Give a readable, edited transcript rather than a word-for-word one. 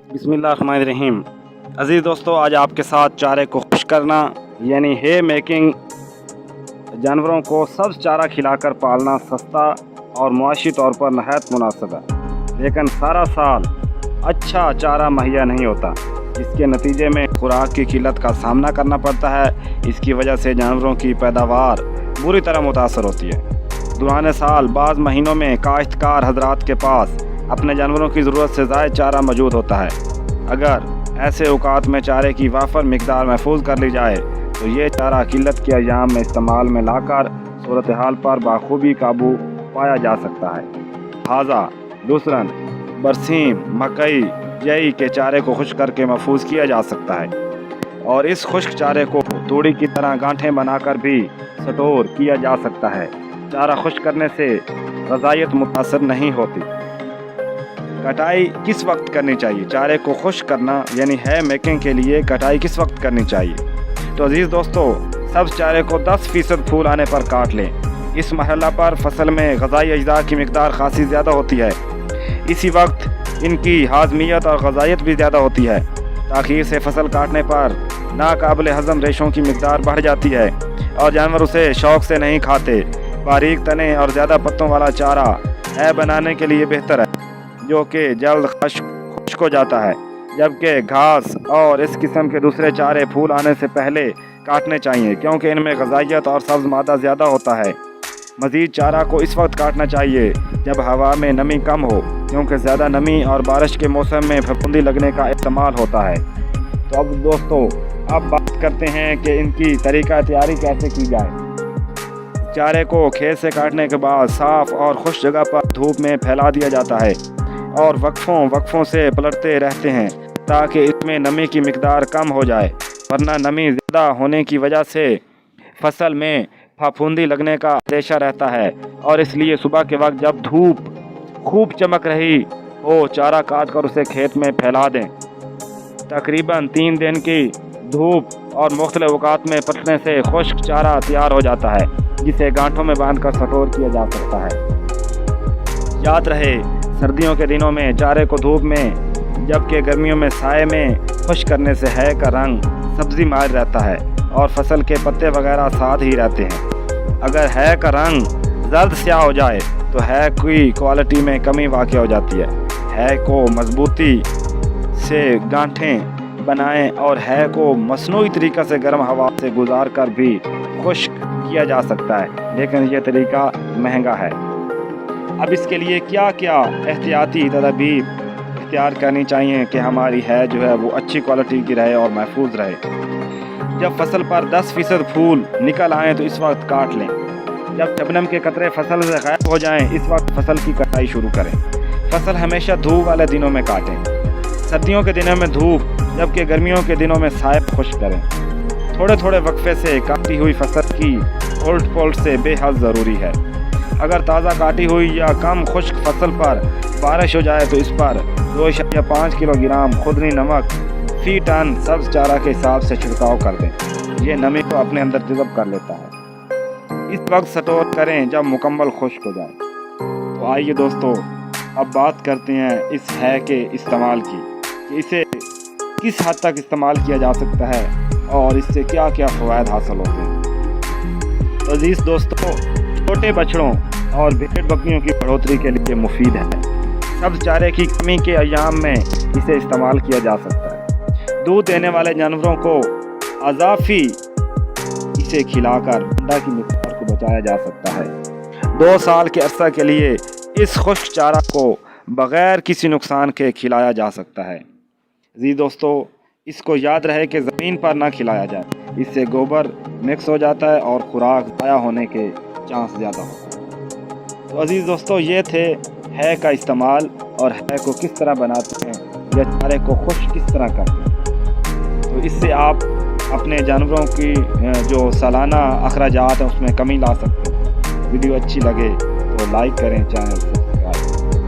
बिस्मिल्लाहिर्रहमानिर्रहीम। अज़ीज़ दोस्तों, आज आपके साथ चारे को खुश करना यानी है मेकिंग। जानवरों को सब्ज़ चारा खिलाकर पालना सस्ता और मुआशी तौर पर नहायत मुनासिब है, लेकिन सारा साल अच्छा चारा मुहैया नहीं होता। इसके नतीजे में खुराक की किल्लत का सामना करना पड़ता है। इसकी वजह से जानवरों की पैदावार बुरी तरह मुतासर होती है। दौरान साल बाज़ महीनों में काश्तकार हजरात के पास अपने जानवरों की ज़रूरत से ज़ायद चारा मौजूद होता है। अगर ऐसे औकात में चारे की वाफर मिकदार महफूज कर ली जाए तो ये चारा किल्लत के अय्याम में इस्तेमाल में लाकर सूरत हाल पर बाखूबी काबू पाया जा सकता है। हाजा, लुसरन, बरसीम, मकई, जई के चारे को खुश्क करके महफूज किया जा सकता है और इस खुश्क चारे को तूड़ी की तरह गांठें बनाकर भी स्टोर किया जा सकता है। चारा खुश्क करने से ग़िज़ाइयत मुतासर नहीं होती। कटाई किस वक्त करनी चाहिए? चारे को खुश्क करना यानी है मेकिंग के लिए कटाई किस वक्त करनी चाहिए? तो अजीज़ दोस्तों, सब चारे को 10% फूल आने पर काट लें। इस मरहला पर फसल में ग़िज़ाई अज्जा की मिकदार खासी ज़्यादा होती है। इसी वक्त इनकी हाज़मियत और ग़िज़ाइयत भी ज़्यादा होती है। ताख़ीर से फसल काटने पर नाकाबिल हज़म रेशों की मिकदार बढ़ जाती है और जानवर उसे शौक़ से नहीं खाते। बारीक तने और ज़्यादा पत्तों वाला चारा है बनाने के लिए बेहतर है, जो कि जल्द खुश्क हो जाता है, जबकि घास और इस किस्म के दूसरे चारे फूल आने से पहले काटने चाहिए, क्योंकि इनमें ग़िज़ाइयत और सब्ज़ मादा ज़्यादा होता है। मज़ीद चारा को इस वक्त काटना चाहिए जब हवा में नमी कम हो, क्योंकि ज़्यादा नमी और बारिश के मौसम में फफूंदी लगने का इस्तेमाल होता है। तो अब दोस्तों, अब बात करते हैं कि इनकी तरीक़ा तैयारी कैसे की जाए। चारे को खेत से काटने के बाद साफ़ और खुश जगह पर धूप में फैला दिया जाता है और वक्फ़ों से पलटते रहते हैं ताकि इसमें नमी की मिकदार कम हो जाए, वरना नमी ज़्यादा होने की वजह से फसल में फफूंदी लगने का अंदेशा रहता है। और इसलिए सुबह के वक्त जब धूप खूब चमक रही हो, चारा काट कर उसे खेत में फैला दें। तकरीबन 3 दिन की धूप और मुख्तलिफ औकात में पलटने से खुश्क चारा तैयार हो जाता है, जिसे गांठों में बांधकर स्टोर किया जा सकता है। याद रहे, सर्दियों के दिनों में चारे को धूप में, जबकि गर्मियों में साए में खुश्क करने से है का रंग सब्ज़ी मार रहता है और फसल के पत्ते वगैरह साथ ही रहते हैं। अगर है का रंग जर्द स्याह हो जाए तो है की क्वालिटी में कमी वाक़ हो जाती है को मजबूती से गांठें बनाएं और है को मसनूई तरीक़ा से गर्म हवा से गुजार कर भी खुश्क किया जा सकता है, लेकिन यह तरीक़ा महंगा है। अब इसके लिए क्या क्या एहतियाती तदबीर इख्तियार करनी चाहिए कि हमारी है जो है वो अच्छी क्वालिटी की रहे और महफूज रहे। जब फसल पर 10% फूल निकल आएँ तो इस वक्त काट लें। जब शबनम के कतरे फसल से गायब हो जाएं, इस वक्त फसल की कटाई शुरू करें। फसल हमेशा धूप वाले दिनों में काटें। सर्दियों के दिनों में धूप, जबकि गर्मियों के दिनों में साए खुश्क करें। थोड़े थोड़े वक्फे से काटी हुई फसल की उलट पुलट से बेहद ज़रूरी है। अगर ताज़ा काटी हुई या कम खुश्क फसल पर बारिश हो जाए तो इस पर 2.5 किलोग्राम खुदनी नमक फी टन सब्ज़ चारा के हिसाब से छिड़काव कर दें। ये नमी को अपने अंदर जज़ब कर लेता है। इस वक्त स्टोर करें जब मुकम्मल खुश्क हो जाए। तो आइए दोस्तों, अब बात करते हैं इस है के इस्तेमाल की, कि इसे किस हद तक इस्तेमाल किया जा सकता है और इससे क्या क्या फ़वाइद हासिल होते हैं। तो अज़ीज़ दोस्तों, छोटे बछड़ों और भेड़ बकरियों की बढ़ोतरी के लिए मुफीद है। सब्ज़ चारे की कमी के अय्याम में इसे इस्तेमाल किया जा सकता है। दूध देने वाले जानवरों को अज़ाफ़ी इसे खिलाकर अंडा की मिकदार को बचाया जा सकता है। 2 साल के अरसा के लिए इस खुश्क चारा को बग़ैर किसी नुकसान के खिलाया जा सकता है। जी दोस्तों, इसको याद रहे कि ज़मीन पर ना खिलाया जाए, इससे गोबर मिक्स हो जाता है और खुराक ज़ाया होने के चांस ज़्यादा होता है। तो अज़ीज़ दोस्तों, ये थे है का इस्तेमाल और है को किस तरह बनाते हैं या चारे को खुश्क किस तरह करते हैं। तो इससे आप अपने जानवरों की जो सालाना अखराजात हैं उसमें कमी ला सकते हैं। वीडियो अच्छी लगे तो लाइक करें, चैनल